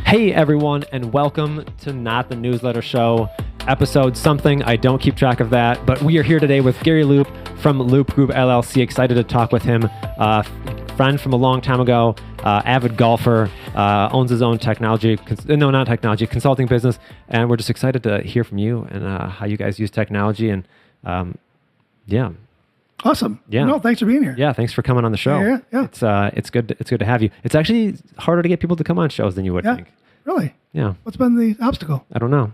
Hey everyone, and welcome to Not the Newsletter Show, episode something. I don't keep track of that, but we are here today with Gary Loop from Loop Group LLC. Excited to talk with him. Friend from a long time ago, avid golfer, owns his own consulting business, and we're just excited to hear from you and how you guys use technology. And yeah. Awesome. Yeah. No, thanks for being here. Yeah, thanks for coming on the show. Yeah. It's good to have you. It's actually harder to get people to come on shows than you would think. Really? Yeah. What's been the obstacle? I don't know.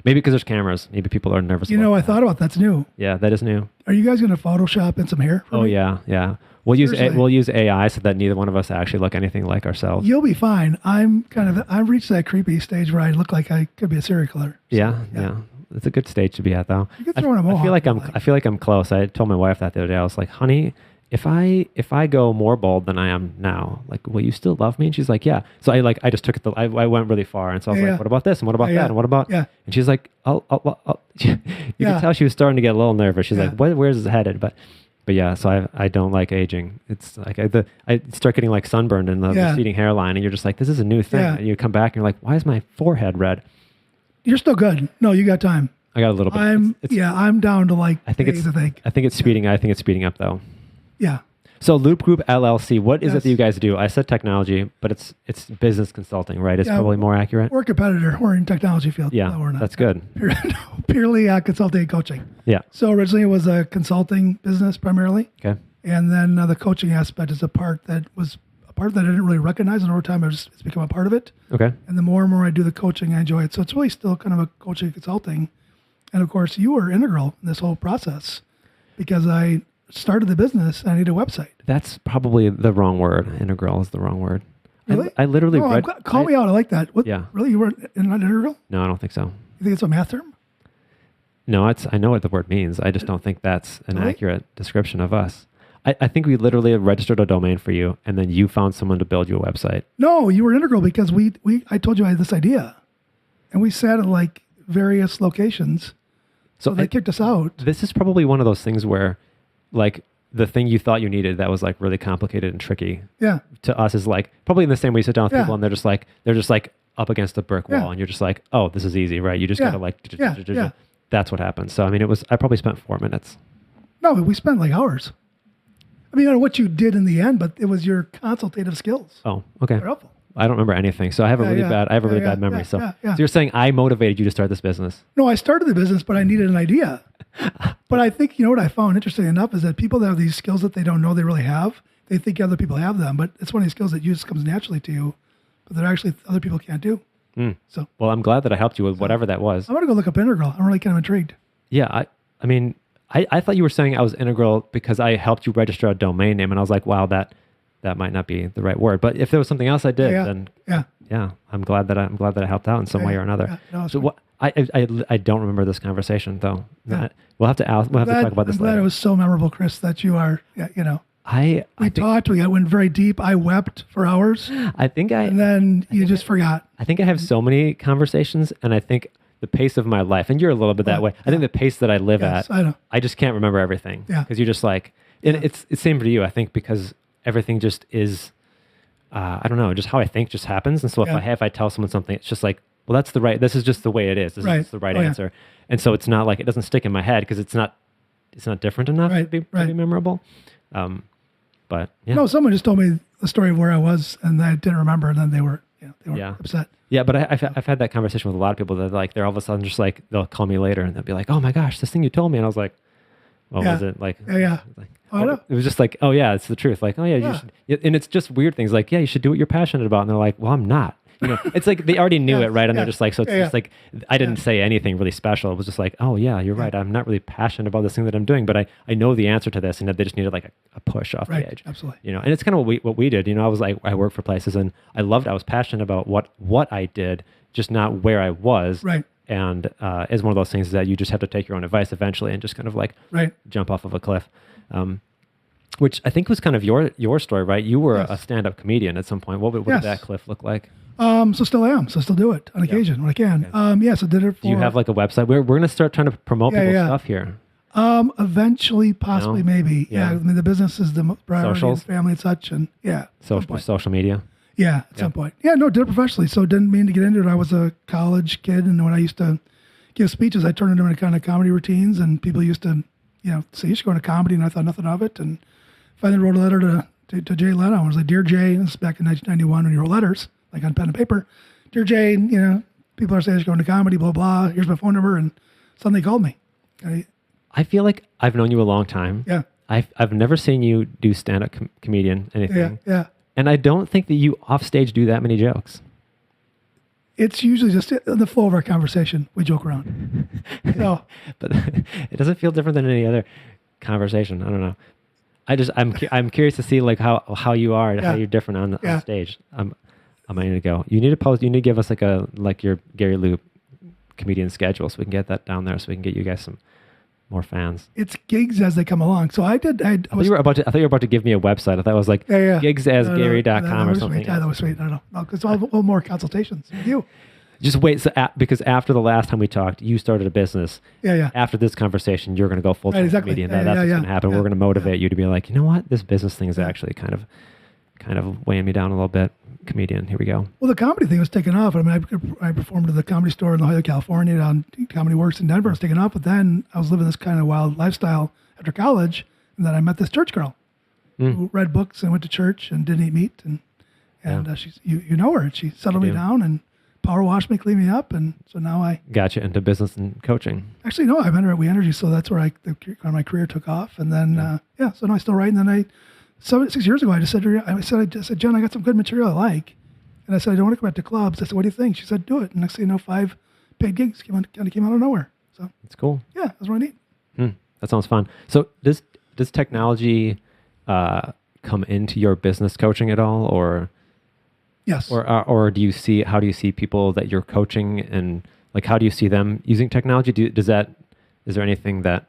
Maybe because there's cameras. Maybe people are nervous. I thought about that's new. Yeah, that is new. Are you guys going to Photoshop in some hair? Oh me? yeah. We'll use AI so that neither one of us actually look anything like ourselves. You'll be fine. I've reached that creepy stage where I look like I could be a serial killer. So, Yeah. It's a good stage to be at, though. You could throw in a mohawk. I feel like I'm close. I told my wife that the other day. I was like, honey, if I go more bold than I am now, like, will you still love me? And she's like, yeah. So I just took it. I went really far, and so I was like, what about this? And what about that? And what about? Yeah. And she's like, you could tell she was starting to get a little nervous. She's like, where's this headed? But yeah, so I don't like aging. It's like I start getting like sunburned in the receding hairline, and you're just like, this is a new thing. And you come back and you're like, why is my forehead red? You're still good. No, you got time. I got a little bit. I'm down to like I think it's speeding. I think it's speeding up though. Yeah. So Loop Group LLC, what is it that you guys do? I said technology, but it's business consulting, right? It's probably more accurate. We're a competitor. We're in technology field. Yeah, no, we're not. That's good. Purely consulting and coaching. Yeah. So originally it was a consulting business primarily. Okay. And then the coaching aspect is a part that I didn't really recognize, and over time it's become a part of it. Okay. And the more and more I do the coaching, I enjoy it. So it's really still kind of a coaching consulting. And of course, you were integral in this whole process because I started the business and I need a website. That's probably the wrong word. Integral is the wrong word. Really? I literally read. Call me out. I like that. What, yeah. Really? You weren't not integral? No, I don't think so. You think it's a math term? No, I know what the word means. I just don't think that's an accurate description of us. I think we literally registered a domain for you, and then you found someone to build you a website. No, you were integral because I told you I had this idea, and we sat at like various locations. So they kicked us out. This is probably one of those things where, like, the thing you thought you needed that was like really complicated and tricky. Yeah. To us is like probably in the same way you sit down with people and they're just like up against a brick wall, and you're just like, oh, this is easy, right? You just gotta like. That's what happened. So I mean, I probably spent 4 minutes. No, but we spent like hours. I mean, I don't know what you did in the end, but it was your consultative skills. Oh, okay. They're helpful. I don't remember anything. So I have a really bad memory. So you're saying I motivated you to start this business? No, I started the business, but I needed an idea. But I think, what I found interesting enough is that people that have these skills that they don't know they really have, they think other people have them, but it's one of these skills that just comes naturally to you, but that actually other people can't do. So, well, I'm glad that I helped you with whatever that was. I'm going to go look up integral. I'm really kind of intrigued. Yeah. I mean, I thought you were saying I was integral because I helped you register a domain name, and I was like, wow, that might not be the right word. But if there was something else I did, then I'm glad that I helped out in some way or another. Yeah, no, so what? I don't remember this conversation though. Yeah. We'll have to talk about this. I'm glad later. It was so memorable, Chris, that you are. We talked. We went very deep. I wept for hours. And then you just forgot. I think I have so many conversations, and I think the pace of my life, and you're a little bit that way. I think the pace that I live at, I just can't remember everything. Yeah. Because you're just like, and it's same for you, I think, because everything just is, I don't know, just how I think just happens. And so if I tell someone something, it's just like, well, this is just the way it is. This is the right answer. And so it's not like, it doesn't stick in my head because it's not different enough to be memorable. But yeah. No, someone just told me the story of where I was and I didn't remember, and then they were upset. Yeah, but I've had that conversation with a lot of people that like, they're all of a sudden just like, they'll call me later and they'll be like, oh my gosh, this thing you told me. And I was like, what was it? Like, like, I know. It was just like, oh yeah, it's the truth. Like, oh yeah, you should, and it's just weird things like, yeah, you should do what you're passionate about. And they're like, well, I'm not. It's like they already knew it, right? And they're just like, so it's just like, I didn't say anything really special. It was just like, oh yeah, you're right. I'm not really passionate about this thing that I'm doing, but I know the answer to this, and that they just needed like a push off the edge. Absolutely. And it's kind of what we did. I was like, I worked for places, and I was passionate about what I did, just not where I was. Right. And it's one of those things that you just have to take your own advice eventually and just kind of like jump off of a cliff. Which I think was kind of your story, right? You were a stand-up comedian at some point. What did that cliff look like? So still am. So still do it on occasion when I can. Okay. So did it for... Do you have like a website? We're going to start trying to promote people's stuff here. Eventually, possibly, maybe. Yeah. I mean, the business is the priority, and family and such, and social media. Yeah, at some point. Yeah, no, did it professionally. So didn't mean to get into it. I was a college kid, and when I used to give speeches, I turned them into kind of comedy routines, and people used to, say, you should go into comedy, and I thought nothing of it. And finally wrote a letter to Jay Leno. I was like, Dear Jay, this is back in 1991 when you wrote letters, like on pen and paper. Dear Jay, people are saying I should go into comedy, blah, blah. Here's my phone number. And suddenly called me. I feel like I've known you a long time. Yeah. I've never seen you do stand-up comedian, anything. Yeah. And I don't think that you off stage do that many jokes. It's usually just the flow of our conversation. We joke around. So, but it doesn't feel different than any other conversation. I don't know. I'm curious to see like how you are and how you're different on stage. I need to go. You need to post. You need to give us like your Gary Loop comedian schedule so we can get that down there so we can get you guys some more fans. It's gigs as they come along. So I thought you were about to give me a website. I thought it was like gigsasgary.com or something. Yeah, that was sweet. No, because I'll have more consultations with you. Just wait. So because after the last time we talked, you started a business. Yeah. After this conversation, you're going to go full-time comedian. That's what's going to happen. We're going to motivate you to be like, you know what? This business thing is actually kind of weighing me down a little bit. Comedian. Here we go. Well, the comedy thing was taking off. I mean, I performed at the Comedy Store in La Jolla, California, on Comedy Works in Denver. It was taking off, but then I was living this kind of wild lifestyle after college, and then I met this church girl who read books and went to church and didn't eat meat, and she's you know her, and she settled me down and power washed me, cleaned me up, and so now I got you into business and coaching. Actually, no, I met her at We Energy, so that's where my career took off, and then so now I still write, and then 6 years ago, I just said to her, I said, Jen, I got some good material I like. And I said, I don't want to come out to clubs. I said, what do you think? She said, do it. And next thing you know, 5 paid gigs came out of nowhere. So it's cool. Yeah, that's really neat. That sounds fun. So does technology come into your business coaching at all? Or yes. Or how do you see people that you're coaching, and like how do you see them using technology? Is there anything that...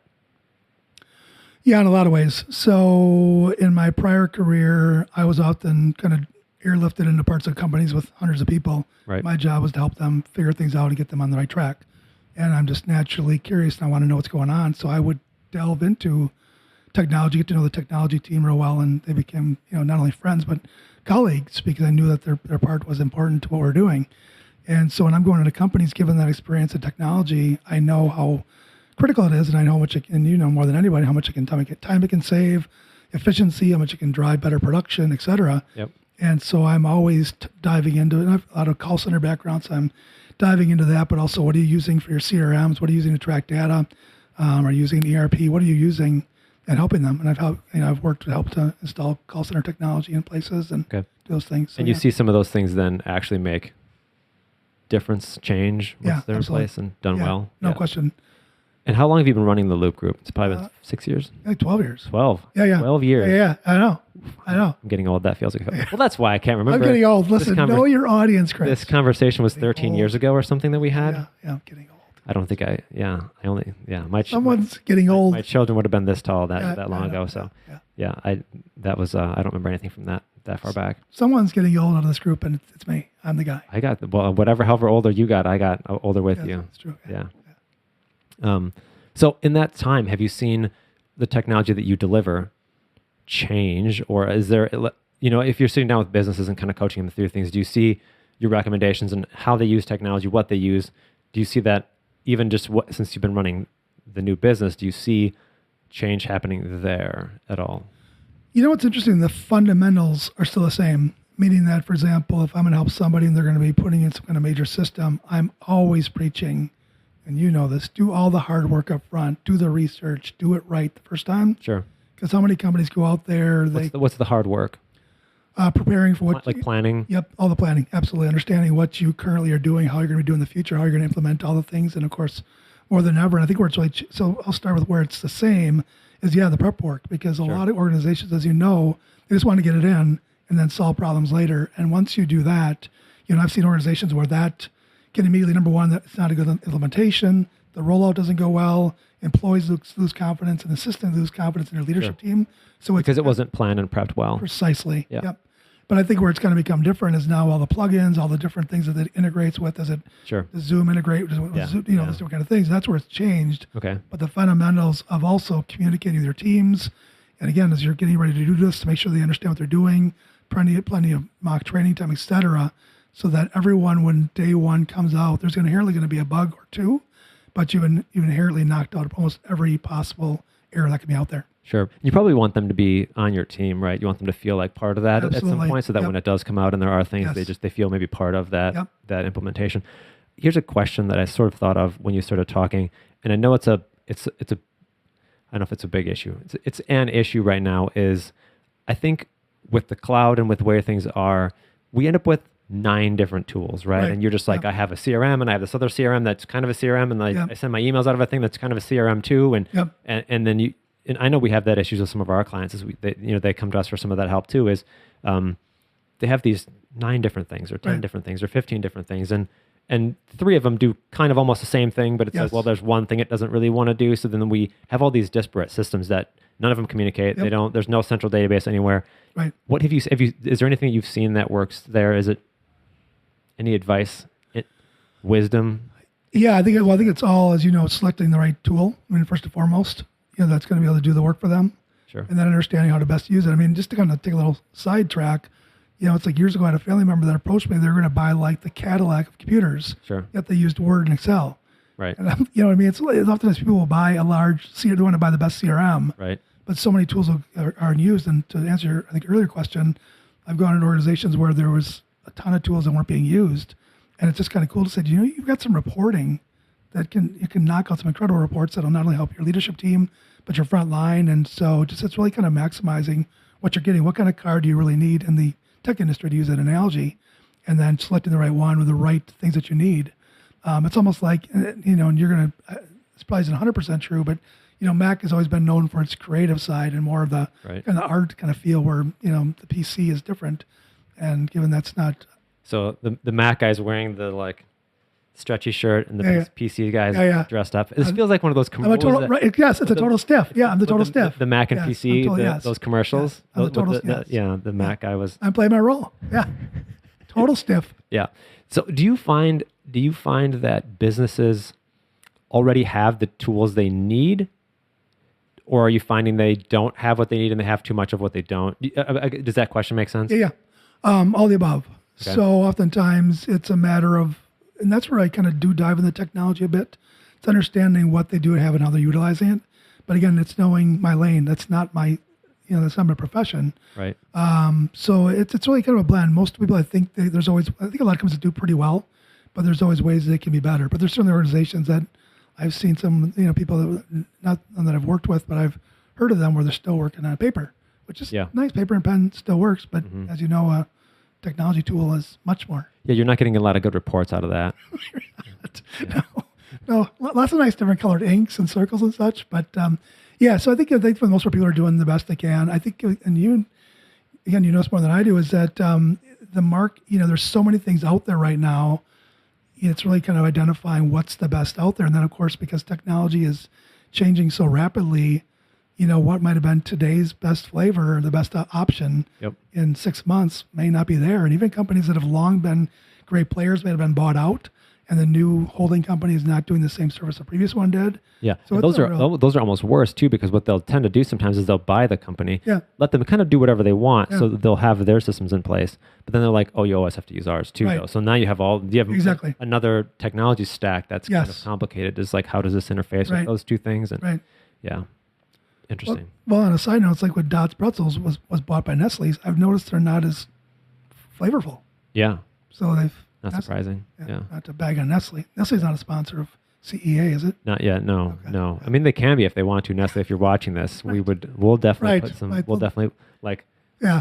Yeah, in a lot of ways. So in my prior career, I was often kind of airlifted into parts of companies with hundreds of people. Right. My job was to help them figure things out and get them on the right track. And I'm just naturally curious and I want to know what's going on. So I would delve into technology, get to know the technology team real well. And they became, not only friends, but colleagues, because I knew that their part was important to what we're doing. And so when I'm going into companies, given that experience in technology, I know how critical it is, and I know how much and more than anybody how much time it can save, efficiency, how much it can drive better production, et cetera. Yep. And so I'm always diving into it. I have a lot of call center background, so I'm diving into that, but also what are you using for your CRMs? What are you using to track data? Are you using ERP? What are you using and helping them? And I've worked to help to install call center technology in places and do those things. So, and you see some of those things then actually make difference, change once they're in place and done well. No question. And how long have you been running the Loop Group? It's probably been 6 years? Like 12 years. 12? Yeah. 12 years. Yeah, I know. I'm getting old. That feels like... Well, that's why I can't remember. I'm getting old. Listen, know your audience, Chris. This conversation was 13 years ago or something that we had. Yeah, I'm getting old. I don't think Someone's getting old. My children would have been this tall that long ago. So I don't remember anything from that far back. Someone's getting old out of this group, and it's me. I'm the guy. I got, however older you got, I got older with you. That's true. Yeah. So in that time, have you seen the technology that you deliver change, or is there, if you're sitting down with businesses and kind of coaching them through things, do you see your recommendations and how they use technology, what they use? Do you see that even just since you've been running the new business, do you see change happening there at all? What's interesting? The fundamentals are still the same, meaning that, for example, if I'm going to help somebody and they're going to be putting in some kind of major system, I'm always preaching, and you know this, do all the hard work up front, do the research, do it right the first time. Sure. Because how many companies go out there? What's the hard work? Preparing for what... Like planning? Yep, all the planning, absolutely. Understanding what you currently are doing, how you're going to be doing in the future, how you're going to implement all the things, and of course, more than ever, and I think where it's really... So I'll start with where it's the same, is the prep work, because a lot of organizations, as you know, they just want to get it in and then solve problems later. And once you do that, I've seen organizations where that can immediately, number one, that it's not a good implementation, the rollout doesn't go well, employees lose confidence, and assistants lose confidence in their leadership team. So because it wasn't planned and prepped well. Precisely. Yeah. Yep. But I think where it's going to become different is now all the plugins, all the different things that it integrates with. Does it the Zoom integrate? Those different kind of things. That's where it's changed. Okay. But the fundamentals of also communicating with your teams And again, as you're getting ready to do this, to make sure they understand what they're doing, plenty of mock training time, et cetera, so that everyone, when day one comes out, there's inherently going to be a bug or two, but you've inherently knocked out almost every possible error that can be out there. Sure. You probably want them to be on your team, right? You want them to feel like part of that Absolutely. At some point, so that when it does come out and there are things, they feel maybe part of that that implementation. Here's a question that I sort of thought of when you started talking, and I know it's a I don't know if it's a big issue. It's an issue right now. Is I think with the cloud and with where things are, we end up with 9 different tools, right? And you're just like, I have a CRM and I have this other CRM that's kind of a CRM, and I send my emails out of a thing that's kind of a CRM too, and then you. And I know we have that issues with some of our clients. They come to us for some of that help too. Is they have these 9 different things, or 10 different things, or 15 different things, and 3 of them do kind of almost the same thing. But it's like, well, there's one thing it doesn't really want to do. So then we have all these disparate systems that none of them communicate. They don't. There's no central database anywhere. Right. What have you? Is there anything you've seen that works there? Is it any advice, wisdom? Yeah, I think it's all, as you know, selecting the right tool. I mean, first and foremost. That's going to be able to do the work for them. Sure. And then understanding how to best use it. I mean, just to kind of take a little sidetrack, it's like years ago I had a family member that approached me. They were going to buy like the Cadillac of computers. Sure. Yet they used Word and Excel. Right. And what I mean? It's often as people will buy a large, they want to buy the best CRM. Right. But so many tools aren't used. And to answer your, I think, earlier question, I've gone into organizations where there was a ton of tools that weren't being used. And it's just kind of cool to say, you've got some reporting that you can knock out some incredible reports that'll not only help your leadership team, but your front line. And so it's really kind of maximizing what you're getting. What kind of car do you really need in the tech industry, to use that analogy, and then selecting the right one with the right things that you need. It's almost like, and you're going to, it's probably isn't 100% true, but, Mac has always been known for its creative side and more of the kind of art kind of feel, where, the PC is different. And given that's not. So the Mac guy's wearing the stretchy shirt, and the PC guys dressed up. This feels like one of those commercials. Yes, it's a total stiff. Yeah, I'm the total stiff. The Mac and PC, those commercials. I'm the total stiff. The Mac guy was. I'm playing my role. Yeah, total stiff. Yeah. So do you find that businesses already have the tools they need, or are you finding they don't have what they need and they have too much of what they don't? Does that question make sense? Yeah. All the above. Okay. So oftentimes it's a matter of, and that's where I kind of do dive in the technology a bit. It's understanding what they do have and how they're utilizing it. But again, it's knowing my lane. That's not my, that's not my profession. Right. So it's really kind of a blend. Most people, I think a lot of companies do pretty well, but there's always ways they can be better. But there's certainly organizations that I've seen some, people that not that I've worked with, but I've heard of them where they're still working on paper, which is nice. Paper and pen still works, but as you know, a technology tool is much more. Yeah, you're not getting a lot of good reports out of that. No, lots of nice different colored inks and circles and such. But so I think for the most part, people are doing the best they can. I think, and you know this more than I do, is that there's so many things out there right now. It's really kind of identifying what's the best out there. And then, of course, because technology is changing so rapidly, what might have been today's best flavor or the best option in 6 months may not be there. And even companies that have long been great players may have been bought out, and the new holding company is not doing the same service the previous one did. Yeah, so those are almost worse too, because what they'll tend to do sometimes is they'll buy the company, let them kind of do whatever they want, so that they'll have their systems in place. But then they're like, oh, you always have to use ours too, though. So now you have another technology stack that's kind of complicated. It's like, how does this interface with those two things? And interesting. Well, on a side note, it's like with Dot's Pretzels was bought by Nestle's. I've noticed they're not as flavorful. Yeah. So they've. Not surprising. Yeah. Not to bag on Nestle. Nestle's not a sponsor of CEA, is it? Not yet. No, okay. No. I mean, they can be if they want to. Nestle, if you're watching this, we'll definitely put some. We'll definitely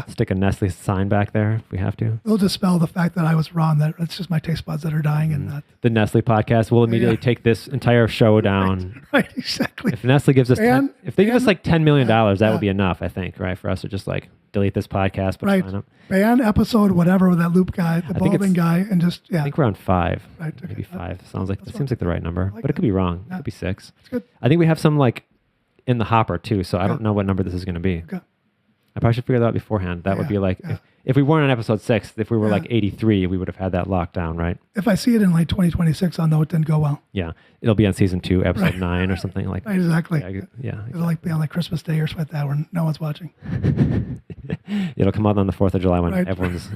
stick a Nestle sign back there if we have to. We'll dispel the fact that I was wrong. That it's just my taste buds that are dying, and not the Nestle podcast. Will immediately take this entire show down. Right. Exactly. If Nestle gives us, if they give us like $10 million, that would be enough, I think, right, for us to just delete this podcast, but sign up. Ban episode, whatever, with that Loop guy, the balding guy, and just I think we're on 5. Right. Okay. Maybe 5. Seems like the right number, but it could be wrong. It could be 6. That's good. I think we have some in the hopper too, so I don't know what number this is going to be. Okay. I probably should figure that out beforehand. That would be if we weren't on episode 6, if we were like 83, we would have had that locked down, right? If I see it in like 2026, I'll know it didn't go well. Yeah. It'll be on season 2, episode 9 or something like that. Right, exactly. Yeah. Exactly. It'll like be on like Christmas Day or something like that when no one's watching. It'll come out on the 4th of July when everyone's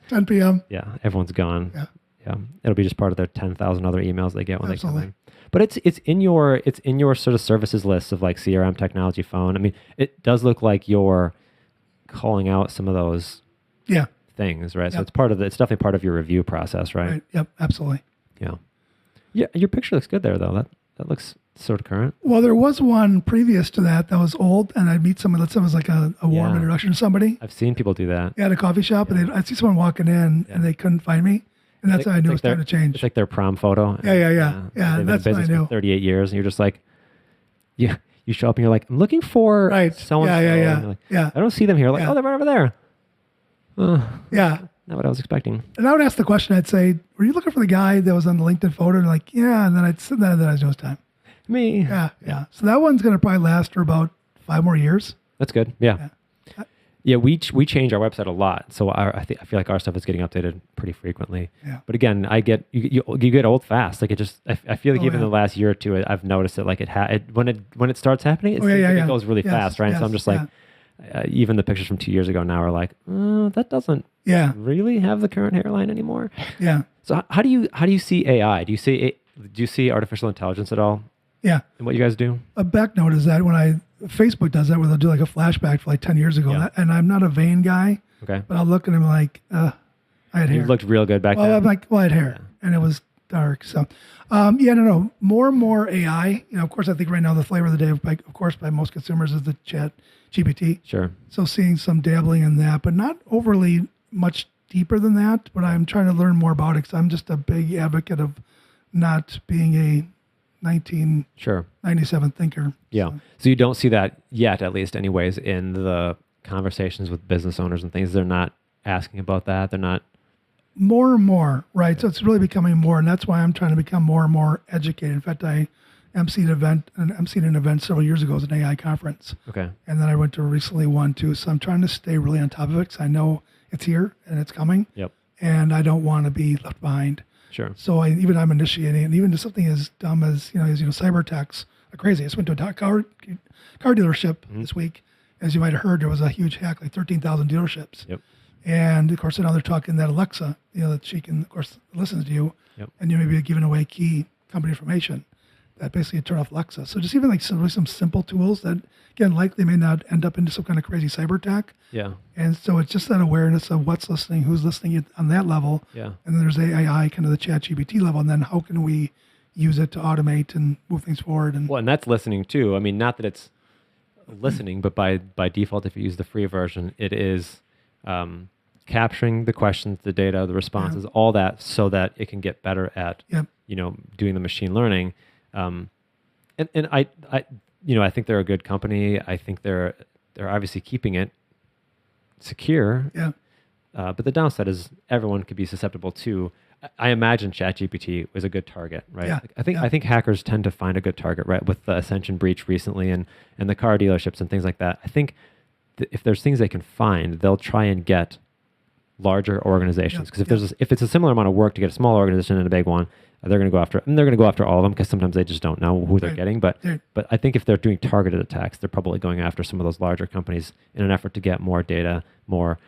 10 p.m. Yeah. Everyone's gone. Yeah. Yeah. It'll be just part of their 10,000 other emails they get when they come in. But it's in your sort of services list of like CRM, technology, phone. I mean, it does look like you're calling out some of those things, right? Yep. So it's definitely part of your review process, right? Yep, absolutely. Yeah. Yeah, your picture looks good there though. That looks sort of current. Well, there was one previous to that was old, and I'd meet someone, let's say it was like a warm introduction to somebody. I've seen people do that. Yeah, at a coffee shop, and I'd see someone walking in and they couldn't find me. And that's how I knew it was time to change. It's like their prom photo. Yeah. That's what I knew. For 38 years, and you're just like, you show up and you're like, I'm looking for so-and-so. Yeah. I don't see them here. Like, oh, they're right over there. Yeah. Not what I was expecting. And I would ask the question, I'd say, were you looking for the guy that was on the LinkedIn photo? And like, yeah. And then I'd sit there and then I'd know it's time. Me. Yeah. So that one's going to probably last for about 5 more years. That's good. Yeah. Yeah, we change our website a lot, so I feel like our stuff is getting updated pretty frequently. Yeah. But again, you get old fast. Like I feel like even the last year or two, I've noticed it. Like when it starts happening, it goes really fast, right? So I'm just like, even the pictures from 2 years ago now are like, that doesn't really have the current hairline anymore. Yeah. So how do you see AI? Do you see artificial intelligence at all? Yeah. And what you guys do? A back note is that Facebook does that where they'll do like a flashback for like 10 years ago. And I'm not a vain guy. Okay. But I'll look at him like, I had hair. You looked real good back then. I'm like, I had hair. Yeah. And it was dark. So, no. More and more AI. Of course, I think right now the flavor of the day, of course, by most consumers is the chat GPT. Sure. So seeing some dabbling in that, but not overly much deeper than that. But I'm trying to learn more about it because I'm just a big advocate of not being a 1997 thinker. Yeah. So you don't see that yet, at least anyways, in the conversations with business owners and things. They're not asking about that. They're not. More and more, right? So it's really becoming more, and that's why I'm trying to become more and more educated. In fact, I emceed an event several years ago. It was an AI conference. Okay. And then I went to recently one too. So I'm trying to stay really on top of it because I know it's here and it's coming. Yep. And I don't want to be left behind. Sure. So I'm initiating, and even to something as dumb as cyber attacks are crazy. I just went to a car dealership this week. As you might have heard, there was a huge hack, like 13,000 dealerships. Yep. And of course, now they're talking that Alexa, that she can, of course, listen to you, and you may be giving away key company information that basically turn off Alexa. So just even like some simple tools that, again, likely may not end up into some kind of crazy cyber attack. Yeah. And so it's just that awareness of what's listening, who's listening on that level. Yeah. And then there's AI, kind of the chat GPT level. And then how can we use it to automate and move things forward? And that's listening too. I mean, not that it's listening, but by default, if you use the free version, it is capturing the questions, the data, the responses, all that, so that it can get better at doing the machine learning. And I think they're a good company. I think they're obviously keeping it secure. Yeah. But the downside is everyone could be susceptible to. I imagine ChatGPT was a good target, right? Yeah. I think hackers tend to find a good target, right? With the Ascension breach recently and the car dealerships and things like that. I think if there's things they can find, they'll try and get larger organizations. Because if it's a similar amount of work to get a small organization and a big one, they're going to go after it. And they're going to go after all of them because sometimes they just don't know who they're getting. But I think if they're doing targeted attacks, they're probably going after some of those larger companies in an effort to get more data, more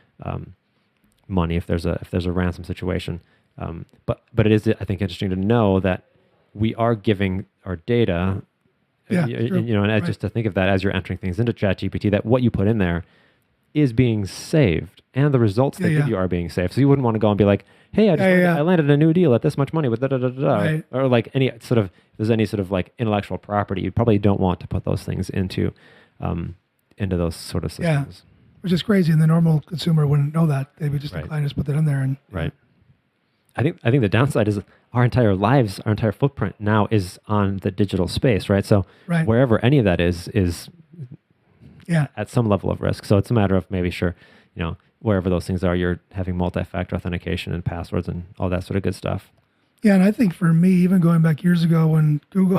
money if there's a ransom situation. But it is, I think, interesting to know that we are giving our data, and just to think of that as you're entering things into ChatGPT, that what you put in there is being saved, and the results they give you are being saved. So you wouldn't want to go and be like, "Hey, I landed a new deal at this much money with or like any sort of, if there's any sort of like intellectual property, you probably don't want to put those things into those sort of systems. Yeah, which is crazy, and the normal consumer wouldn't know that. They would just decline to just put that in there. And right. I think the downside is our entire lives, our entire footprint now is on the digital space, right? So wherever any of that is at some level of risk. So it's a matter of wherever those things are, you're having multi-factor authentication and passwords and all that sort of good stuff. Yeah, and I think for me, even going back years ago when Google,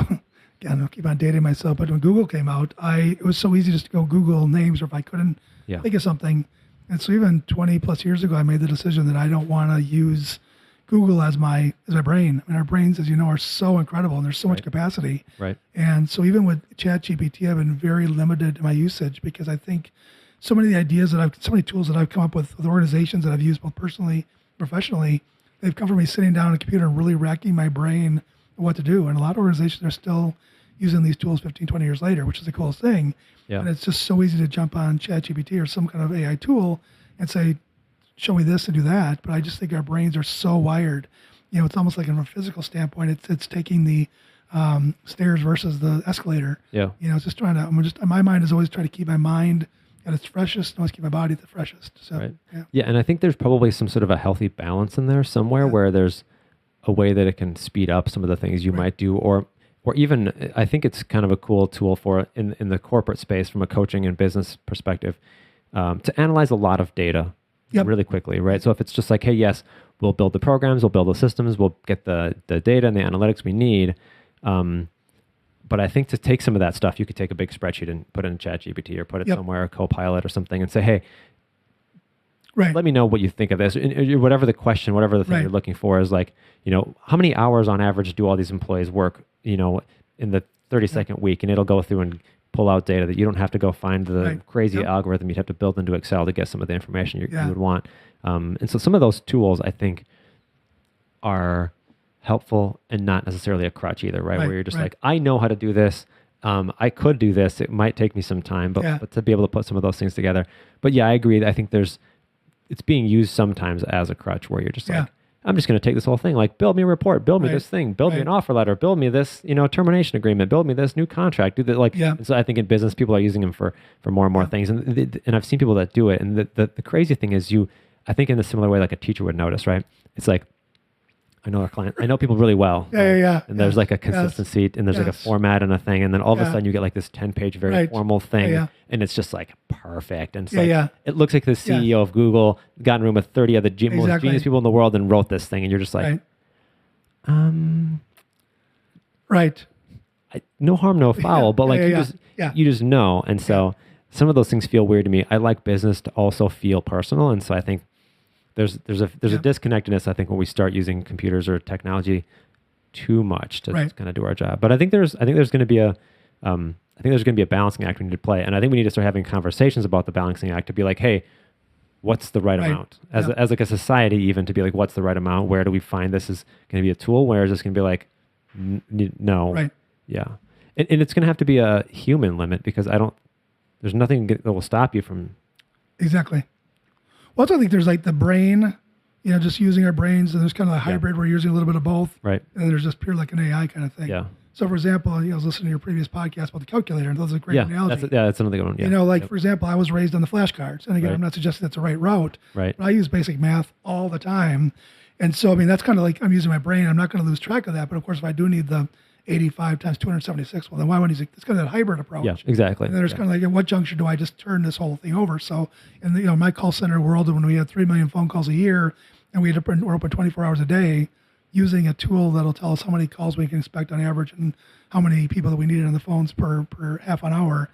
again, I'll keep on dating myself, but when Google came out, it was so easy just to go Google names, or if I couldn't think of something, And so even 20 plus years ago, I made the decision that I don't want to use Google as my brain. I mean, our brains, as you know, are so incredible and there's so much capacity. Right. And so even with ChatGPT, I've been very limited in my usage because I think so many tools that I've come up with organizations that I've used both personally, professionally, they've come from me sitting down on a computer and really racking my brain what to do. And a lot of organizations are still using these tools 15, 20 years later, which is the coolest thing. Yeah. And it's just so easy to jump on ChatGPT or some kind of AI tool and say, show me this and do that. But I just think our brains are so wired. You know, it's almost like from a physical standpoint, it's taking the stairs versus the escalator. Yeah. You know, it's just my mind is always trying to keep my mind at its freshest and always keep my body at the freshest. So, right. Yeah. And I think there's probably some sort of a healthy balance in there somewhere where there's a way that it can speed up some of the things you might do, or even I think it's kind of a cool tool for in the corporate space from a coaching and business perspective to analyze a lot of data really quickly, right? So if it's just like, hey, yes, we'll build the programs, we'll build the systems, we'll get the data and the analytics we need. But I think to take some of that stuff, you could take a big spreadsheet and put it in ChatGPT or put it somewhere, a Copilot or something, and say, hey, let me know what you think of this. Whatever the question, whatever the thing you're looking for is like, you know, how many hours on average do all these employees work, you know, in the 30-second week? And it'll go through and pull out data that you don't have to go find the crazy algorithm you'd have to build into Excel to get some of the information you would want. And so some of those tools, I think, are helpful and not necessarily a crutch either, right? Where you're just like, I know how to do this. I could do this. It might take me some time, but to be able to put some of those things together. But yeah, I agree. I think it's being used sometimes as a crutch where you're just like, I'm just going to take this whole thing, like build me a report, build me this thing, build me an offer letter, build me this, you know, termination agreement, build me this new contract. Do that, like, and so I think in business, people are using them for more and more things. And I've seen people that do it. And the crazy thing is I think in a similar way, like a teacher would notice, right? It's like, I know people really well. And there's like a consistency and there's like a format and a thing. And then all of a sudden you get like this 10-page, very formal thing. And it's just like perfect. And it's it looks like the CEO of Google got in a room with 30 of the most genius people in the world and wrote this thing. And you're just like, no harm, no foul. But like you just know. And so some of those things feel weird to me. I like business to also feel personal. And so I think there's a disconnectedness, I think, when we start using computers or technology too much to kind of do our job. But I think there's going to be a balancing act we need to play, and I think we need to start having conversations about the balancing act to be like, hey, what's the right amount as like a society, even to be like, what's the right amount? Where do we find this is going to be a tool? Where is this going to be like, no, and it's going to have to be a human limit because there's nothing that will stop you from Well, I think there's like the brain, you know, just using our brains, and there's kind of a hybrid where you're using a little bit of both. Right. And then there's just pure like an AI kind of thing. Yeah. So, for example, I was listening to your previous podcast about the calculator, and that was a great analogy. That's another good one. Yeah. You know, like, for example, I was raised on the flashcards. And again, I'm not suggesting that's the right route. Right. But I use basic math all the time. And so, I mean, that's kind of like I'm using my brain. I'm not going to lose track of that. But, of course, if I do need the 85 times 276, well, then why wouldn't it's kind of that hybrid approach. Yeah, exactly. And then there's kind of like, at what juncture do I just turn this whole thing over? So, in the, my call center world, when we had 3 million phone calls a year, and we're open 24 hours a day, using a tool that'll tell us how many calls we can expect on average and how many people that we needed on the phones per half an hour,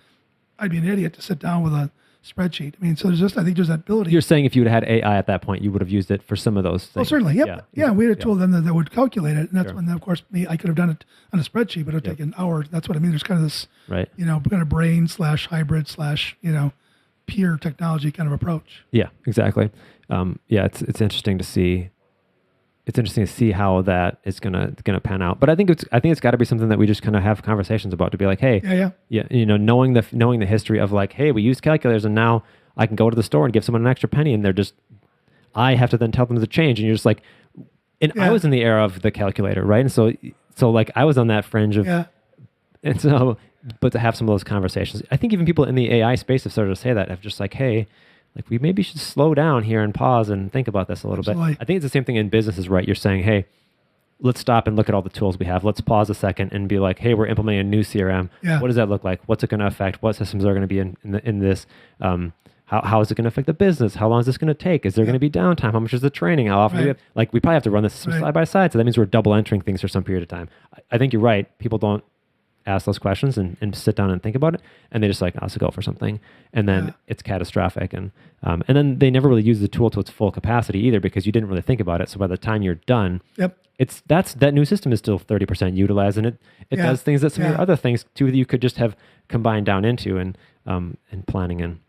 I'd be an idiot to sit down with a spreadsheet. I mean, so I think there's that ability. You're saying if you had AI at that point, you would have used it for some of those things. Oh, certainly. Yep. Yeah. We had a tool then that would calculate it. And that's when, of course, I could have done it on a spreadsheet, but it would take an hour. That's what I mean. There's kind of this, you know, kind of brain / hybrid / you know, peer technology kind of approach. Yeah, exactly. It's interesting to see. It's interesting to see how that is gonna pan out. But I think it's got to be something that we just kind of have conversations about, to be like, hey, you know, knowing the history of like, hey, we use calculators and now I can go to the store and give someone an extra penny and I have to then tell them to change, and you're just like, I was in the era of the calculator, right? And so like I was on that fringe of, and so, but to have some of those conversations, I think even people in the AI space have started to say that, of just like, hey, like we maybe should slow down here and pause and think about this a little bit. I think it's the same thing in businesses, right? You're saying, hey, let's stop and look at all the tools we have. Let's pause a second and be like, hey, we're implementing a new CRM. What does that look like? What's it going to affect? What systems are going to be in this? How is it going to affect the business? How long is this going to take? Is there going to be downtime? How much is the training? How often do we have, like, we probably have to run this side by side. So that means we're double entering things for some period of time. I think you're right. People don't ask those questions and sit down and think about it. And they just like, let's go for something. And then it's catastrophic. And then they never really use the tool to its full capacity either, because you didn't really think about it. So by the time you're done, that new system is still 30% utilized, and it does things that some of your other things too that you could just have combined down into and planning in.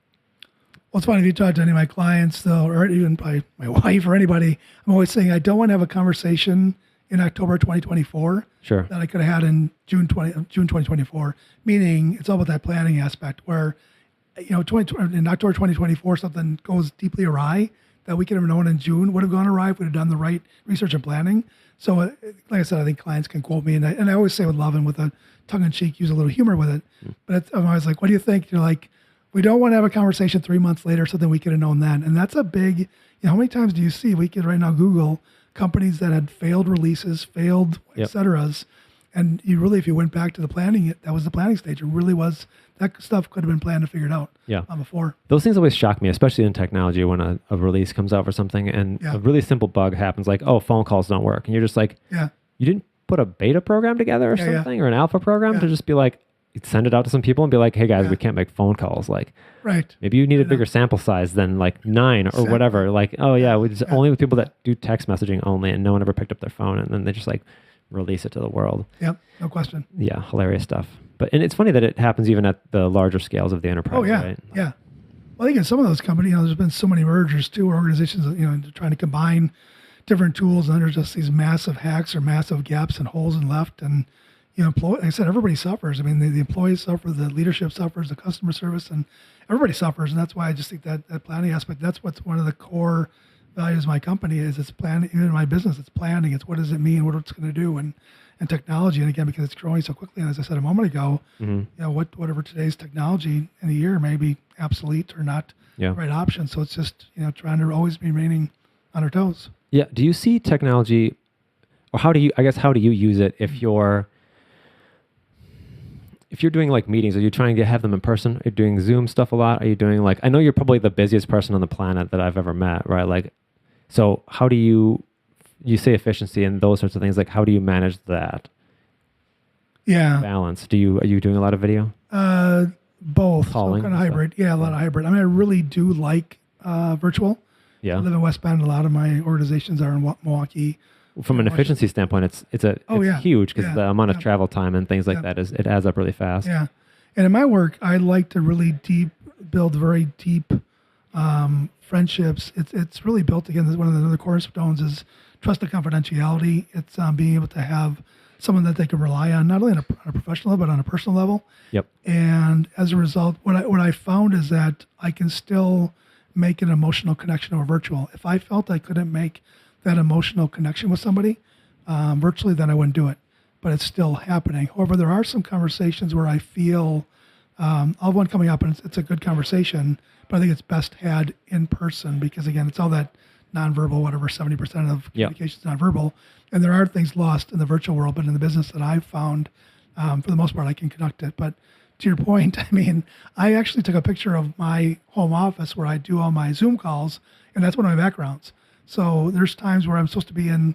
Well, it's funny, if you talk to any of my clients, though, or even my wife or anybody, I'm always saying I don't want to have a conversation in October 2024 that I could have had in June 2024. Meaning, it's all about that planning aspect where, in October 2024, something goes deeply awry that we could have known in June would have gone awry if we'd have done the right research and planning. So, like I said, I think clients can quote me, and I always say with love and with a tongue-in-cheek, use a little humor with it. But I'm always like, what do you think? You're like, we don't want to have a conversation 3 months later, so then we could have known then. And that's a big, how many times do you see, we could right now Google companies that had failed releases, failed et ceteras. And you really, if you went back to the planning, that was the planning stage. It really was, that stuff could have been planned and figured out before. Those things always shock me, especially in technology, when a release comes out for something and a really simple bug happens, like, phone calls don't work. And you're just like, you didn't put a beta program together or something, or an alpha program to just be like, send it out to some people and be like, hey guys, we can't make phone calls. Like, maybe you need a bigger sample size than like 9 or whatever. Like, we just only with people that do text messaging only, and no one ever picked up their phone, and then they just like release it to the world. Yep, no question. Yeah, hilarious stuff. And it's funny that it happens even at the larger scales of the enterprise. Right? Yeah. Well, I think in some of those companies, there's been so many mergers too, where organizations, trying to combine different tools, and there's just these massive hacks or massive gaps and holes and left. And like I said, everybody suffers. I mean, the employees suffer, the leadership suffers, the customer service, and everybody suffers. And that's why I just think that planning aspect, that's what's one of the core values of my company is it's planning. Even in my business, it's planning. It's what does it mean, what it's going to do, and technology. And again, because it's growing so quickly, and as I said a moment ago, whatever today's technology in a year may be obsolete or not the right option. So it's just, trying to always be remaining on our toes. Yeah. Do you see technology, or how do you use it if you're doing like meetings? Are you trying to have them in person? Are you doing Zoom stuff a lot? Are you doing I know you're probably the busiest person on the planet that I've ever met, right? Like, so how do you say efficiency and those sorts of things? Like, how do you manage that? Yeah. Balance. Are you doing a lot of video? Both. Calling. So kind of hybrid. Yeah, a lot of hybrid. I mean, I really do like virtual. Yeah. I live in West Bend. A lot of my organizations are in Milwaukee. From an efficiency standpoint, it's huge because the amount of travel time and things like that it adds up really fast. Yeah, and in my work, I like to really build very deep friendships. It's really built again. One of the cornerstones is trust and confidentiality. It's being able to have someone that they can rely on, not only on a professional level, but on a personal level. Yep. And as a result, what I found is that I can still make an emotional connection over virtual. If I felt I couldn't make that emotional connection with somebody virtually, then I wouldn't do it. But it's still happening. However, there are some conversations where I feel I'll have one coming up, and it's a good conversation, but I think it's best had in person because, again, it's all that nonverbal, whatever, 70% of communication is nonverbal. And there are things lost in the virtual world, but in the business that I've found, for the most part, I can connect it. But to your point, I mean, I actually took a picture of my home office where I do all my Zoom calls, and that's one of my backgrounds. So there's times where I'm supposed to be in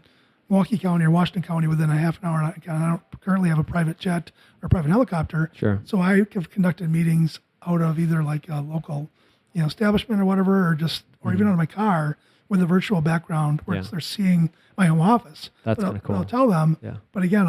Milwaukee County or Washington County within a half an hour. And I don't currently have a private jet or a private helicopter. Sure. So I have conducted meetings out of either like a local, establishment or whatever, or even out of my car with a virtual background where they're seeing my home office. That's kind of cool. I'll tell them. Yeah. But again,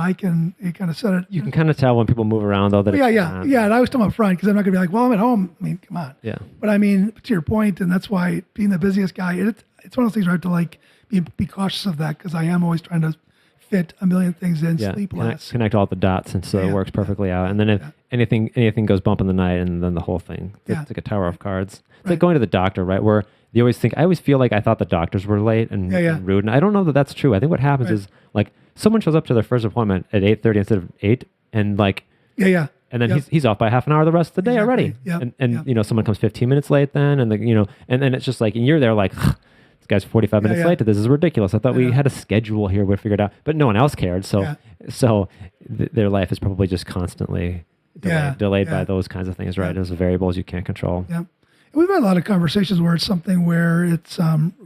you kind of set it. You can kind of tell when people move around though. Yeah. And I always tell them up front because I'm not going to be like, well, I'm at home. I mean, come on. Yeah. But I mean, to your point, and that's why being the busiest guy, it's one of those things where I have to be cautious of that because I am always trying to fit a million things in, sleep less. Connect all the dots, and so it works perfectly out. And then if anything goes bump in the night, and then the whole thing, it's like a tower of cards. It's like going to the doctor, right? Where I always feel like I thought the doctors were late and rude, and I don't know that that's true. I think what happens is like someone shows up to their first appointment at 8:30 instead of 8, and like and then he's off by half an hour the rest of the day already. And someone comes 15 minutes late then, and and then it's just like, and you're there like, this guy's 45 minutes late. This is ridiculous. I thought we had a schedule here. We figured out, but no one else cared. So their life is probably just constantly delayed by those kinds of things, right? Those variables you can't control. Yeah. We've had a lot of conversations where it's something where it's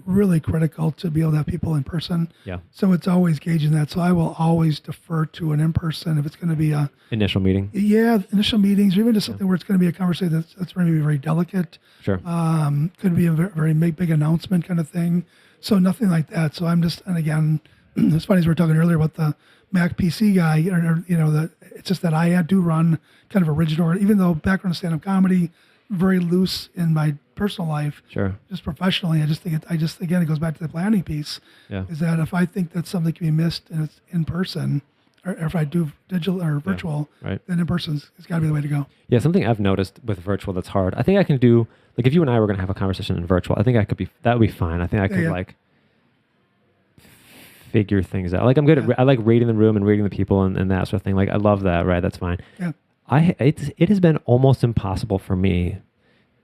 really critical to be able to have people in person. Yeah. So it's always gauging that. So I will always defer to an in-person if it's going to be a initial meeting. Yeah, initial meetings, or even just something where it's going to be a conversation that's going to be very delicate. Sure. Could be a very big announcement kind of thing. So nothing like that. So I'm just, and again, it's funny as we were talking earlier about the Mac PC guy, it's just that I do run kind of original, even though background in stand-up comedy, very loose in my personal life. Sure. Just professionally, I just think again, it goes back to the planning piece. Yeah. Is that if I think that something can be missed and it's in person, or if I do digital or virtual, right, then in person it's got to be the way to go. Yeah. Something I've noticed with virtual that's hard. I think I can do, like, if you and I were going to have a conversation in virtual, I think that would be fine. I think I could like figure things out. Like I'm good at, I like reading the room and reading the people and that sort of thing. Like I love that. Right. That's fine. Yeah. It has been almost impossible for me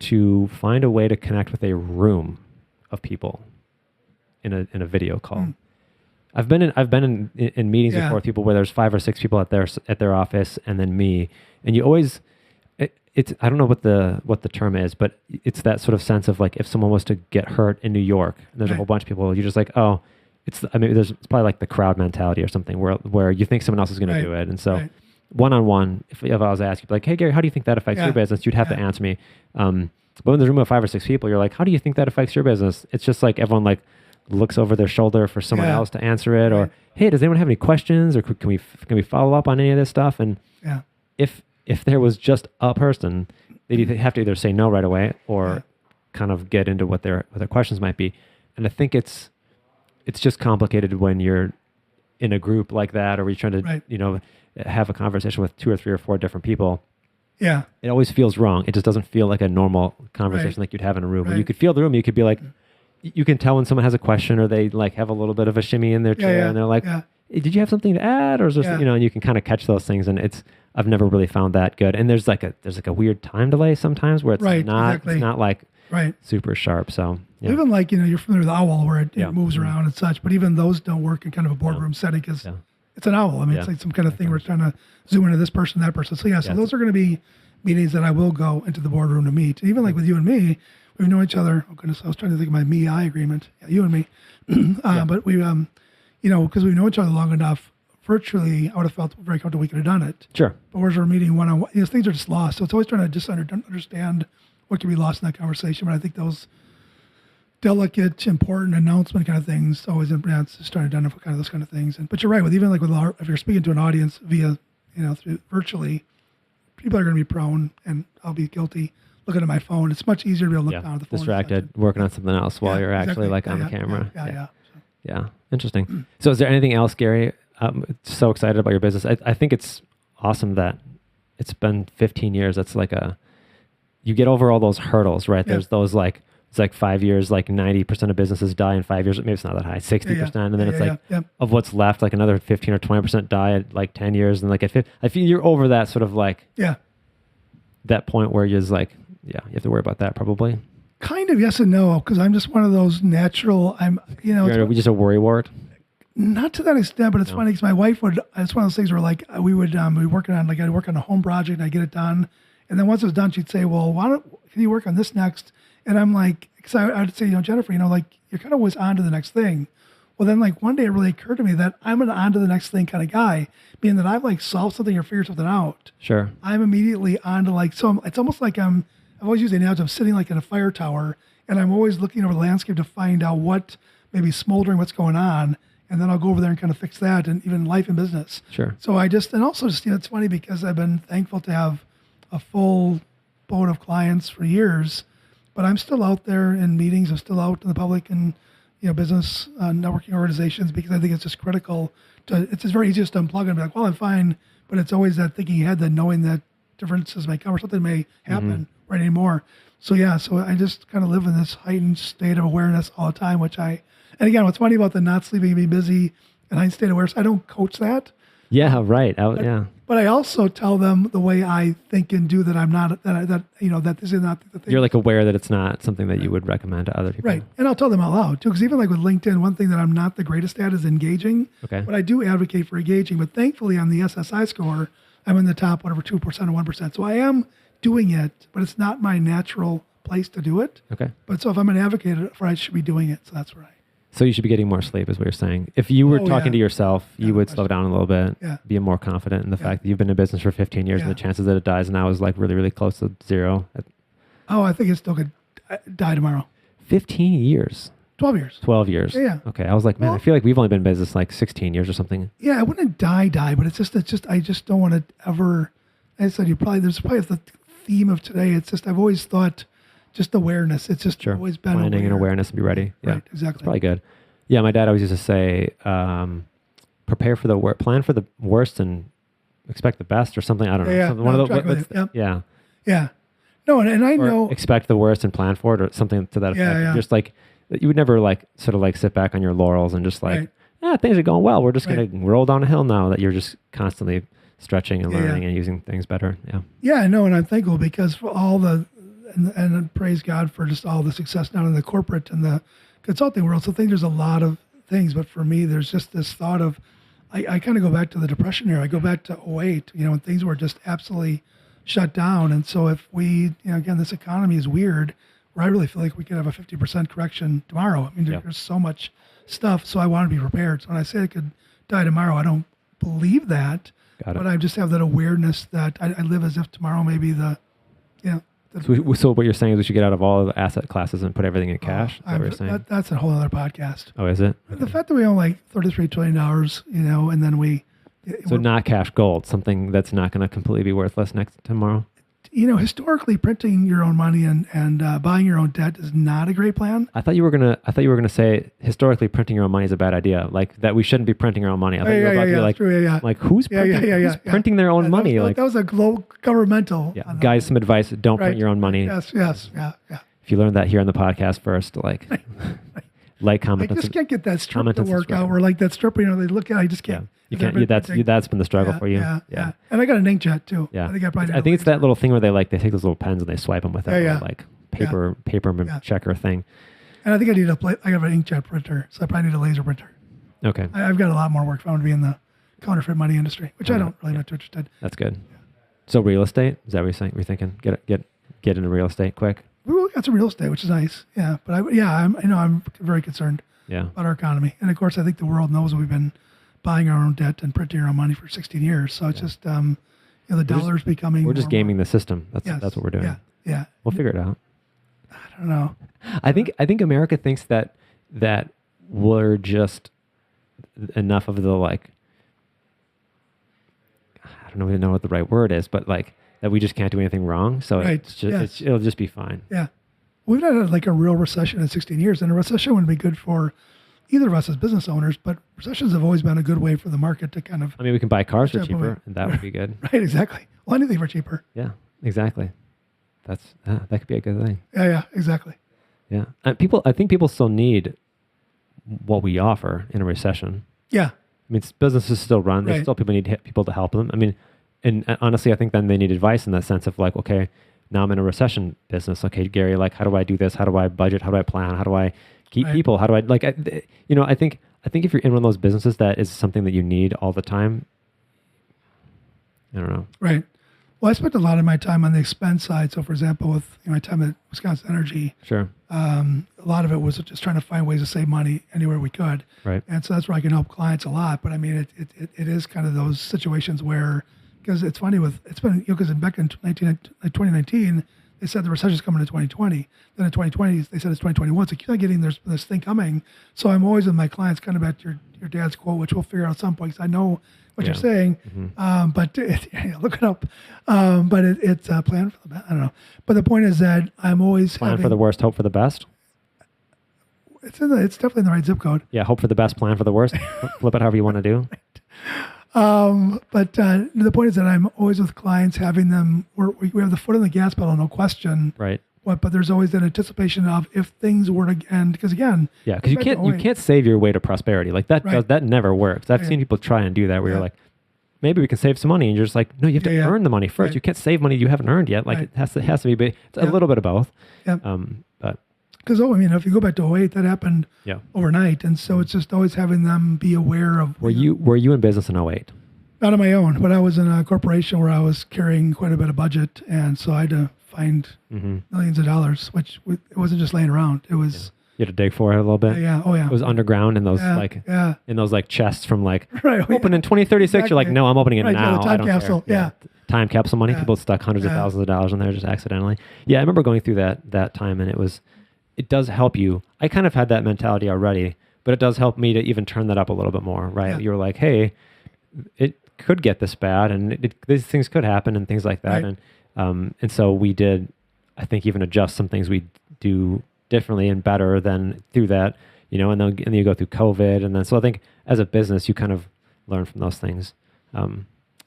to find a way to connect with a room of people in a video call. I've been in meetings before with people where there's 5 or 6 people at their office and then me, and you always it's I don't know what the term is, but it's that sort of sense of like if someone was to get hurt in New York and there's a whole bunch of people, you're just like, oh, it's it's probably like the crowd mentality or something where you think someone else is going to do it, and so. One-on-one, if I was asked, you'd be like, hey, Gary, how do you think that affects your business? You'd have to answer me. But when there's a room of 5 or 6 people, you're like, how do you think that affects your business? It's just like everyone like looks over their shoulder for someone else to answer it. Or, hey, does anyone have any questions? Or can we follow up on any of this stuff? And if there was just a person, they'd have to either say no right away or kind of get into what their questions might be. And I think it's just complicated when you're in a group like that, or you're trying to, have a conversation with 2 or 3 or 4 different people. Yeah. It always feels wrong. It just doesn't feel like a normal conversation like you'd have in a room. When you could feel the room, you could be like, you can tell when someone has a question or they like have a little bit of a shimmy in their chair and they're like, hey, did you have something to add? Or is there, and you can kind of catch those things. And I've never really found that good. And there's like a weird time delay sometimes where it's not like super sharp. So even like, you're familiar with Owl where it moves around and such, but even those don't work in kind of a boardroom setting because it's an owl. I mean, it's like some kind of thing where it's trying to zoom into this person, that person. So so those are going to be meetings that I will go into the boardroom to meet. And even like with you and me, we've known each other. Oh goodness, I was trying to think of my me-I agreement. Yeah, you and me. But we, because we've known each other long enough, virtually, I would have felt very comfortable we could have done it. Sure. But whereas we're meeting one-on-one, things are just lost. So it's always trying to just understand what can be lost in that conversation. But I think those delicate, important announcement kind of things always, it's just trying to identify kind of those kind of things. But you're right, if you're speaking to an audience via, through virtually, people are going to be prone, and I'll be guilty, looking at my phone. It's much easier to be able to look down at the phone. Distracted, working on something else while you're actually on the camera. Yeah. Interesting. So is there anything else, Gary? I'm so excited about your business. I think it's awesome that it's been 15 years. That's like you get over all those hurdles, right? There's those like, it's like 5 years, like 90% of businesses die in 5 years. Maybe it's not that high, 60%. And then it's of what's left, like another 15 or 20% die at like 10 years. And like I feel you're over that sort of like, that point where you're just like, you have to worry about that probably. Kind of yes and no, because I'm just one of those natural, we just a worrywart. Not to that extent, but it's funny because my wife it's one of those things where like we would be working on, like I'd work on a home project and I'd get it done. And then once it was done, she'd say, well, can you work on this next? And I'm like, because I'd say, Jennifer, like you're kind of always on to the next thing. Well, then like one day it really occurred to me that I'm an on to the next thing kind of guy, being that I've like solved something or figured something out. Sure. I'm immediately on to like, so it's almost like I've always used the analogy of sitting like in a fire tower and I'm always looking over the landscape to find out what maybe smoldering, what's going on. And then I'll go over there and kind of fix that, and even life and business. Sure. So and also it's funny because I've been thankful to have a full boat of clients for years, but I'm still out there in meetings. I'm still out in the public and, business networking organizations because I think it's just critical it's just very easy just to unplug and be like, well, I'm fine. But it's always that thinking ahead, that knowing that differences may come or something may happen right anymore. So I just kind of live in this heightened state of awareness all the time, and again, what's funny about the not sleeping, being busy, and heightened state of awareness, I don't coach that. Yeah, right. But I also tell them the way I think and do that I'm not, that this is not the thing. You're like aware that it's not something that you would recommend to other people. Right. And I'll tell them out loud too, because even like with LinkedIn, one thing that I'm not the greatest at is engaging. Okay. But I do advocate for engaging. But thankfully on the SSI score, I'm in the top, 2% or 1%. So I am doing it, but it's not my natural place to do it. Okay. But so if I'm an advocate for it, I should be doing it. So that's right. So you should be getting more sleep is what you're saying. If you were talking to yourself, you would slow down a little bit, be more confident in the fact that you've been in business for 15 years and the chances that it dies now is like really, really close to zero. Oh, I think it still could die tomorrow. 15 years. 12 years. 12 years. Yeah. Okay. I was like, man, I feel like we've only been in business like 16 years or something. Yeah, I wouldn't die, but it's just I just don't want to ever. I said there's probably the theme of today. It's just I've always thought just awareness. It's just always been planning and awareness and be ready. Yeah, right, exactly. It's probably good. Yeah, my dad always used to say, prepare for the worst, plan for the worst and expect the best or something. I don't know. Yeah, one of the, yeah. Yeah. No, and I know. Expect the worst and plan for it or something to that effect. Yeah. Just like, you would never like sort of like sit back on your laurels and just like, things are going well. We're just going to roll down a hill now. That you're just constantly stretching and learning and using things better. Yeah. Yeah, I know. And I'm thankful because for all and praise God for just all the success, not in the corporate and the consulting world. So I think there's a lot of things, but for me, there's just this thought of, I kind of go back to the Depression era. I go back to '08, when things were just absolutely shut down. And so if we, again, this economy is weird, where I really feel like we could have a 50% correction tomorrow. I mean, there's so much stuff. So I want to be prepared. So when I say I could die tomorrow, I don't believe that, but I just have that awareness that I live as if tomorrow may be So what you're saying is we should get out of all the asset classes and put everything in cash? Is that what you're saying? That's a whole other podcast. Oh, is it? Okay. The fact that we own like $33 trillion, and then So not cash gold, something that's not going to completely be worthless tomorrow? Historically, printing your own money and buying your own debt is not a great plan. I thought you were gonna say historically printing your own money is a bad idea. Like that we shouldn't be printing our own money. I thought you were about to be like, true, like who's printing their own money? That was a governmental. Yeah, guys, some advice: don't print your own money. Yes, yeah. If you learned that here on the podcast first, like, comment. I just can't get that strip to work out. Where like that stripper, they look at, I just can't. You can't. That's been the struggle for you. Yeah. And I got an inkjet too. Yeah. I think it's that little thing where they take those little pens and they swipe them with that little, paper checker thing. And I think I have an inkjet printer, so I probably need a laser printer. Okay. I've got a lot more work if I want to be in the counterfeit money industry, which I don't really not too interested. That's good. Yeah. So real estate, is that what you're saying? We're thinking get into real estate quick. We got some real estate, which is nice. Yeah, but I'm very concerned. about our economy. And of course, I think the world knows we've been buying our own debt and printing our own money for 16 years. So it's just, the dollar's becoming. We're just gaming the system. That's what we're doing. Yeah. We'll figure it out. I don't know. I think America thinks that we're just enough of the I don't even know what the right word is, but that we just can't do anything wrong. So it'll just be fine. Yeah. We've not had a real recession in 16 years, and a recession wouldn't be good for either of us as business owners, but recessions have always been a good way for the market to kind of... I mean, we can buy cars for cheaper, and that would be good. Right, exactly. Well, anything for cheaper. Yeah, exactly. That could be a good thing. Yeah, exactly. Yeah. I think people still need what we offer in a recession. Yeah. I mean, businesses still run. There's still people need people to help them. I mean, and honestly, I think then they need advice in that sense of okay, now I'm in a recession business. Okay, Gary, how do I do this? How do I budget? How do I plan? How do I keep people? How do I I think if you're in one of those businesses that is something that you need all the time, I don't know. Right. Well, I spent a lot of my time on the expense side. So, for example, with my time at Wisconsin Energy, sure, a lot of it was just trying to find ways to save money anywhere we could. Right. And so that's where I can help clients a lot. But I mean, it is kind of those situations where, because it's funny because back in 2019, they said the recession's coming in 2020. Then in 2020, they said it's 2021. So keep on getting this thing coming. So I'm always with my clients, kind of back to your dad's quote, which we'll figure out at some point, because I know what you're saying. Mm-hmm. But look it up. But it's a plan for the best. I don't know. But the point is that I'm always plan for the worst, hope for the best. It's definitely in the right zip code. Yeah, hope for the best, plan for the worst. Flip it however you want to do. But the point is that I'm always with clients, having them. We have the foot on the gas pedal, no question. Right. But there's always that anticipation of if things were to end, because again. Yeah, because you can't save your way to prosperity. That never works. I've seen people try and do that where you're maybe we can save some money, and you're just no, you have to earn the money first. Right. You can't save money you haven't earned yet. It has to be it's a little bit of both. Yeah. But because if you go back to '08, that happened overnight, and so it's just always having them be aware of. Were you in business in '08? Not on my own, but I was in a corporation where I was carrying quite a bit of budget, and so I had to find millions of dollars, which it wasn't just laying around. It was. You had to dig for it a little bit. Yeah. Oh yeah. It was underground in those in those like chests from like open in 2036. Exactly. You're like, no, I'm opening it now. The time capsule. Care. Yeah. Time capsule money. People stuck hundreds of thousands of dollars in there just accidentally. Yeah, I remember going through that time, and it does help you. I kind of had that mentality already, but it does help me to even turn that up a little bit more, right? Yeah. You're like, hey, it could get this bad, and these things could happen, and things like that, and so we did, I think, even adjust some things we do differently and better than through that, and then you go through COVID, and then so I think as a business you kind of learn from those things.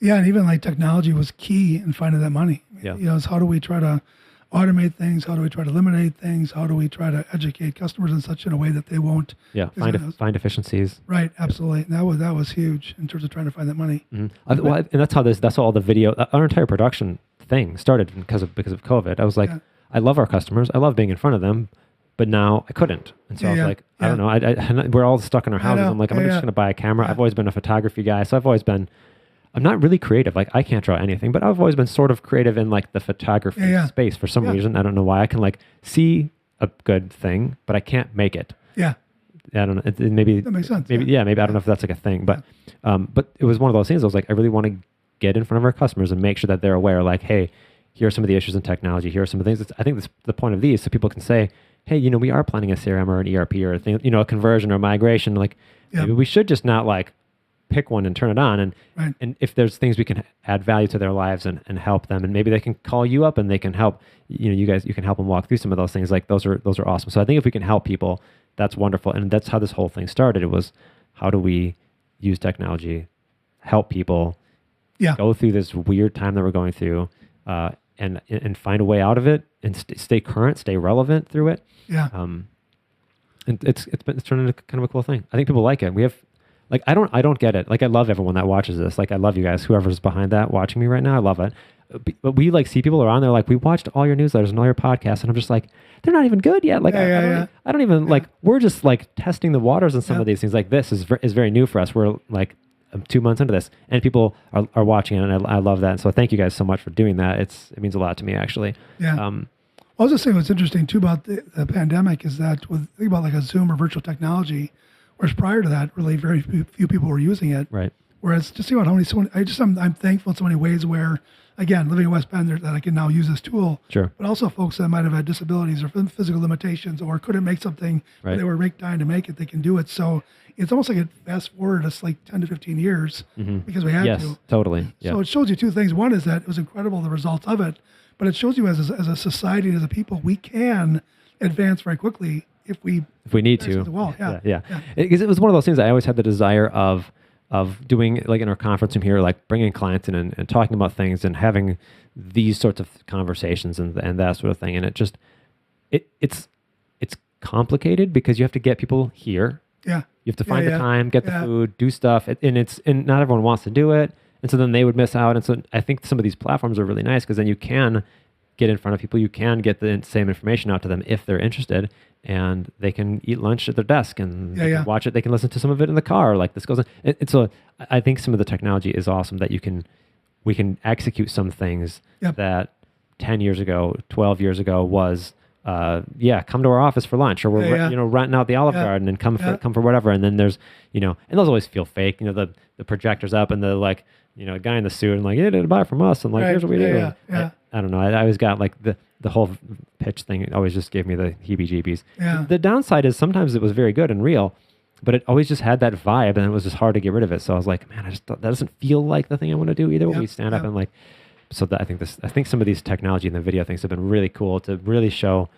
Yeah, and even like technology was key in finding that money. Yeah. It's how do we try to automate things? How do we try to eliminate things? How do we try to educate customers in such a way that they won't? Yeah, find efficiencies. Right, absolutely. And that was huge in terms of trying to find that money. Mm-hmm. And that's all the video. Our entire production thing started because of COVID. I was like, I love our customers. I love being in front of them. But now I couldn't. And so I was like, I don't know. We're all stuck in our houses. I'm like, I'm just going to buy a camera. I've always been a photography guy. So I'm not really creative. Like I can't draw anything, but I've always been sort of creative in like the photography space for some reason. I don't know why. I can like see a good thing, but I can't make it. Yeah. I don't know. Maybe that makes sense. Maybe I don't know if that's like a thing, but it was one of those things. I was like, I really want to get in front of our customers and make sure that they're aware. Like, hey, here are some of the issues in technology. Here are some of the things. I think that's the point of these, so people can say, hey, we are planning a CRM or an ERP or a thing, a conversion or a migration. Like maybe we should just not like pick one and turn it on. And if there's things we can add value to their lives and help them, and maybe they can call you up and they can help, you can help them walk through some of those things. Like those are awesome. So I think if we can help people, that's wonderful. And that's how this whole thing started. It was, how do we use technology, help people go through this weird time that we're going through, and find a way out of it and stay current, stay relevant through it. Yeah. And it's turned into kind of a cool thing. I think people like it. We have, like, I don't get it. Like, I love everyone that watches this. Like, I love you guys, whoever's behind that watching me right now. I love it. But we like see people around there like, we watched all your newsletters and all your podcasts, and I'm just like, they're not even good yet. Like, I don't even like, we're just like testing the waters on some of these things. Like this is very new for us. We're like 2 months into this, and people are watching it, and I love that. And so thank you guys so much for doing that. It means a lot to me, actually. Yeah. I was just saying what's interesting too about the pandemic is that think about like a Zoom or virtual technology, whereas prior to that, really very few people were using it. Right. Whereas just think about how many, I'm thankful in so many ways where, again, living in West Bend, that I can now use this tool. Sure. But also folks that might have had disabilities or physical limitations or couldn't make something, they were make time to make it, they can do it. So it's almost like it fast forward us like 10 to 15 years because we had to. Yes, totally. Yeah. So it shows you two things. One is that it was incredible, the results of it, but it shows you as a society, as a people, we can advance very quickly if we need to. Well. Yeah. It was one of those things I always had the desire of doing, like in our conference room here, like bringing clients in and talking about things and having these sorts of conversations and that sort of thing. And it's complicated because you have to get people here. Yeah. You have to find the time, get the food, do stuff, and not everyone wants to do it, and so then they would miss out. And so I think some of these platforms are really nice because then you can get in front of people, you can get the same information out to them if they're interested, and they can eat lunch at their desk and they can watch it. They can listen to some of it in the car. Like this goes on. And so I think some of the technology is awesome that we can execute some things that 10 years ago, 12 years ago was. Come to our office for lunch, or we're renting out the Olive Garden and come for whatever. And then there's, and those always feel fake. The projector's up and the like, a guy in the suit and like, yeah, did buy it from us. And like, here's what we do. I don't know. I always got like the whole pitch thing. It always just gave me the heebie-jeebies. Yeah. The downside is sometimes it was very good and real, but it always just had that vibe, and it was just hard to get rid of it. So I was like, man, I just thought that doesn't feel like the thing I want to do either. When we stand up and like. So I think some of these technology and the video things have been really cool to really show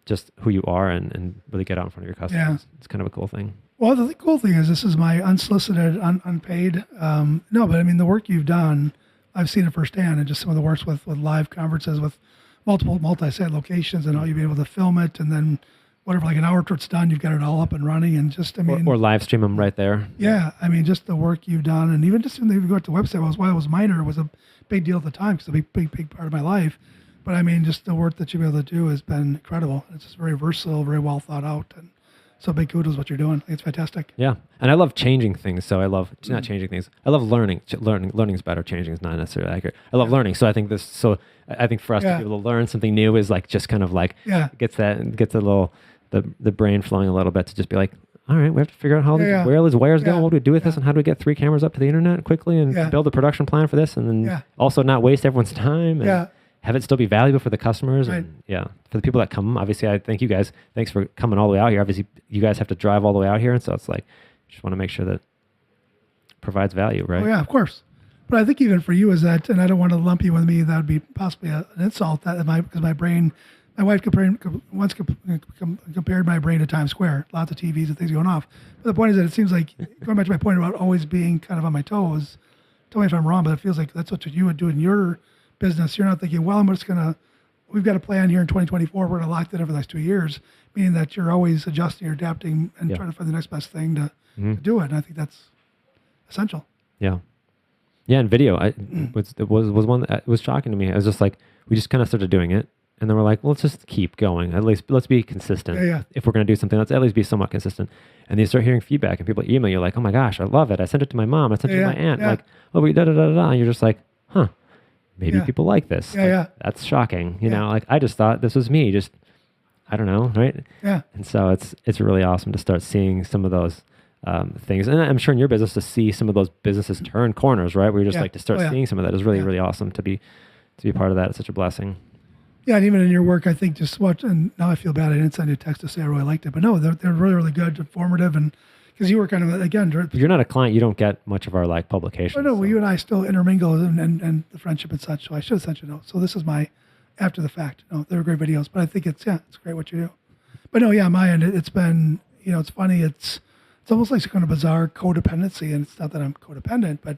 just who you are and really get out in front of your customers. It's kind of a cool thing. Well, the cool thing is this is my unsolicited, unpaid. No, but I mean, the work you've done, I've seen it firsthand, and just some of the works with live conferences with multi-site locations, and how you've been able to film it, and then whatever, like an hour after it's done, you've got it all up and running, and just, I mean... Or live stream them right there. Yeah, I mean, just the work you've done, and even just when you go to the website, while it was minor, it was a big deal at the time, because it's a big part of my life. But I mean, just the work that you've been able to do has been incredible. It's just very versatile, very well thought out, and So big kudos what you're doing. It's fantastic. Yeah. And I love changing things. So I love not changing things. I love learning. Learning is better. Changing is not necessarily accurate. I love learning. So I think I think for us to be able to learn something new is like just kind of like gets the brain flowing a little bit to just be like, all right, we have to figure out how where these wires go. What do we do with this? And how do we get 3 cameras up to the internet quickly and build a production plan for this? And then also not waste everyone's time. And have it still be valuable for the customers. Right. And for the people that come, obviously I thank you guys. Thanks for coming all the way out here. Obviously you guys have to drive all the way out here. And so it's like, just want to make sure that it provides value, right? Oh yeah, of course. But I think even for you is that, and I don't want to lump you with me, that would be possibly an insult because my wife once compared my brain to Times Square, lots of TVs and things going off. But the point is that it seems like, going back to my point about always being kind of on my toes, tell me if I'm wrong, but it feels like that's what you would do in your business. You're not thinking, well, we've got a plan here in 2024. We're going to lock that in for the next 2 years, meaning that you're always adjusting or adapting and trying to find the next best thing to do it. And I think that's essential. Yeah. Yeah. And video, was one that was shocking to me. I was just like, we just kind of started doing it. And then we're like, well, let's just keep going. At least let's be consistent. Yeah. If we're going to do something, let's at least be somewhat consistent. And you start hearing feedback and people email you like, oh my gosh, I love it. I sent it to my mom. I sent it to my aunt. Like, oh, we da-da-da-da-da. And you're just like, huh. Maybe people like this. That's shocking. You know, like I just thought this was me. Just, I don't know. Right. Yeah. And so it's really awesome to start seeing some of those things. And I'm sure in your business to see some of those businesses turn corners, right? Where you're just like to start seeing some of that is really, really awesome to be part of that. It's such a blessing. Yeah. And even in your work, I think just watch, and now I feel bad. I didn't send you a text to say I really liked it, but no, they're really, really good, informative. And because you were kind of, again, if you're not a client, you don't get much of our like publications. Oh, no, well, you and I still intermingle and the friendship and such. So I should have sent you notes. So this is my after the fact. No, they're great videos, but I think it's great what you do. But no, my end, it's been, it's funny. It's almost like some kind of bizarre codependency, and it's not that I'm codependent, but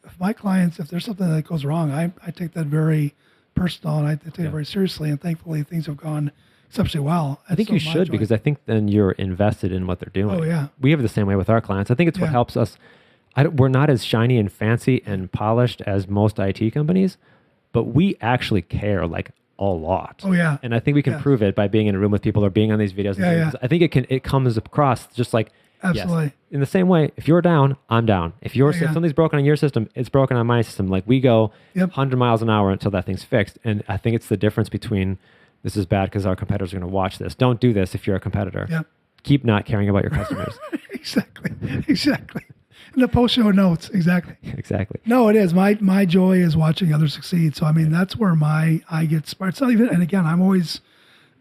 if my clients, if there's something that goes wrong, I take that very personal and I take it very seriously. And thankfully things have gone exceptionally well. I think you should, because I think then you're invested in what they're doing. Oh, yeah. We have it the same way with our clients. I think it's what helps us. We're not as shiny and fancy and polished as most IT companies, but we actually care like a lot. Oh, yeah. And I think we can prove it by being in a room with people or being on these videos. I think it comes across just like, absolutely. Yes. In the same way, if you're down, I'm down. If something's broken on your system, it's broken on my system. Like we go 100 miles an hour until that thing's fixed. And I think it's the difference between this is bad because our competitors are going to watch this. Don't do this if you're a competitor. Yep. Keep not caring about your customers. Exactly. And the post-show notes. Exactly. No, it is. My joy is watching others succeed. So, I mean, that's where I get smart. It's not even, and again, I'm always,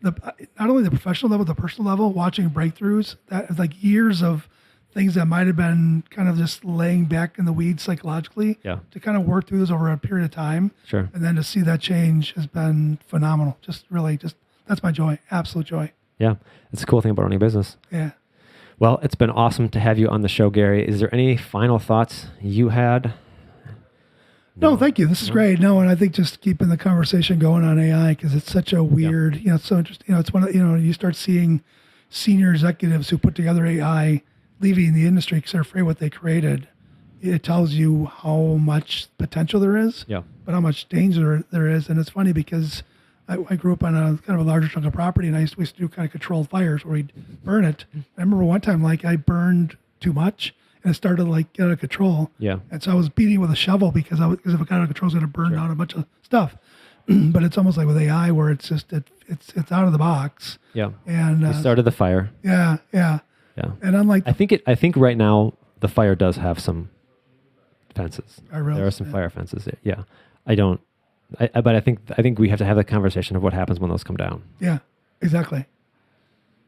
not only the professional level, the personal level, watching breakthroughs, that is like years of things that might have been kind of just laying back in the weeds psychologically to kind of work through those over a period of time. Sure. And then to see that change has been phenomenal. Just really, that's my joy. Absolute joy. Yeah. It's a cool thing about owning a business. Yeah. Well, it's been awesome to have you on the show, Gary. Is there any final thoughts you had? No, thank you. This is great. No, and I think just keeping the conversation going on AI, because it's such a weird, it's so interesting. It's one of, you start seeing senior executives who put together AI leaving the industry because they're afraid what they created. It tells you how much potential there is, but how much danger there is. And it's funny because I grew up on a kind of a larger chunk of property, and we used to do kind of controlled fires where we'd burn it. I remember one time, like I burned too much and it started to like get out of control. Yeah. And so I was beating with a shovel because if it got out of control, it's going to burn down a bunch of stuff. But it's almost like with AI where it's just, it's out of the box. Yeah. And we started the fire. Yeah. And I'm like, I think right now the fire does have some fences. There are some fire fences. Yeah. But I think we have to have that conversation of what happens when those come down. Yeah, exactly.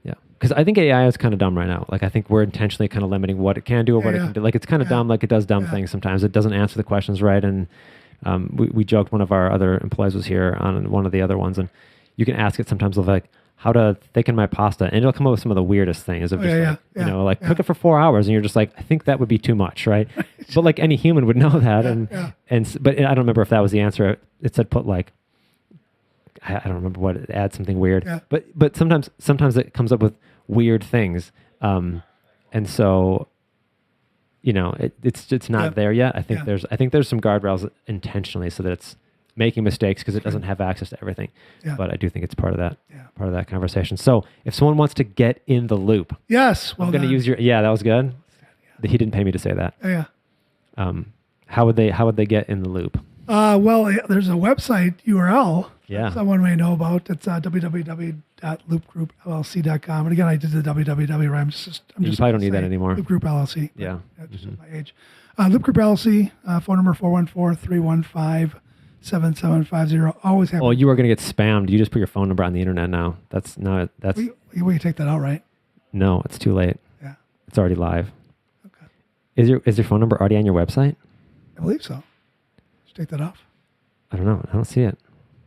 Yeah. Because I think AI is kind of dumb right now. Like I think we're intentionally kind of limiting what it can do or what it can do. Like it's kind of dumb, like it does dumb things sometimes. It doesn't answer the questions right. And we joked, one of our other employees was here on one of the other ones, and you can ask it sometimes of like, how to thicken my pasta, and it'll come up with some of the weirdest things of cook it for 4 hours, and you're just like, I think that would be too much, right? But like any human would know that, but I don't remember if that was the answer. It said put like, I don't remember what, add something weird, but sometimes it comes up with weird things, and so it's not there yet. I think there's some guardrails intentionally so that it's making mistakes because it doesn't have access to everything. Yeah. But I do think it's part of that conversation. So if someone wants to get in the loop, yes, I'm going to use that was good. He didn't pay me to say that. Yeah. How would they get in the loop? Well, there's a website URL that someone may know about. It's www.loopgroupllc.com. And again, I did the www. Right? You probably don't need that anymore. Loop Group LLC. Yeah. That's just my age. Loop Group LLC, phone number 414-315-7750. Always happy. Oh, you are going to get spammed. You just put your phone number on the internet now. That's not, that's... We take that out, right? No, it's too late. Yeah. It's already live. Okay. Is your phone number already on your website? I believe so. Just take that off. I don't know. I don't see it.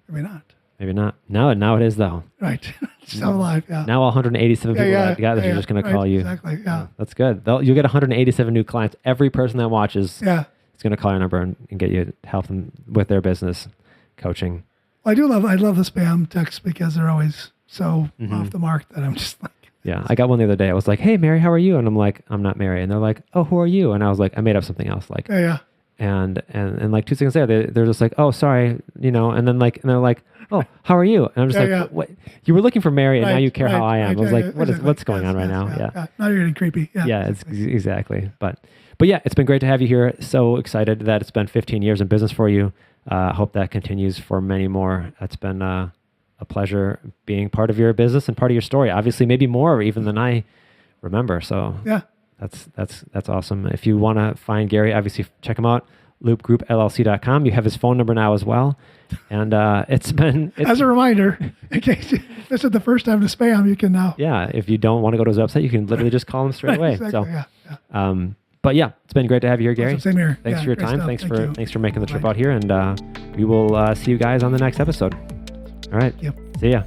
Maybe not. Maybe not. Now it is though. Right. It's still live. Yeah. Now 187 people that got this are just going to call you. Exactly. Yeah. That's good. You'll get 187 new clients. Every person that watches is going to call your number and get you to help them with their business coaching. Well, I love the spam texts because they're always so off the mark that I'm just like. Yeah. I got one the other day. I was like, "Hey, Mary, how are you?" And I'm like, "I'm not Mary." And they're like, "Oh, who are you?" And I was like, I made up something else. Like, And like 2 seconds later, they're just like, "Oh, sorry," and then they're like, "Oh, how are you?" And I'm just like, "What? You were looking for Mary, and now you care how I am." I was like, "What's going on right now?" Yeah. Now you're getting creepy. Yeah, exactly. But yeah, it's been great to have you here. So excited that it's been 15 years in business for you. Hope that continues for many more. It's been a pleasure being part of your business and part of your story. Obviously, maybe more even than I remember. So yeah. That's awesome. If you want to find Gary, obviously check him out, loopgroupllc.com. You have his phone number now as well. And it's as a reminder, in case this is the first time to spam, you can now. Yeah. If you don't want to go to his website, you can literally just call him straight away. Exactly, so, but yeah, it's been great to have you here, Gary. Awesome, same here. Thanks for your time. Thanks for making the trip out here. And we will see you guys on the next episode. All right. Yep. See ya.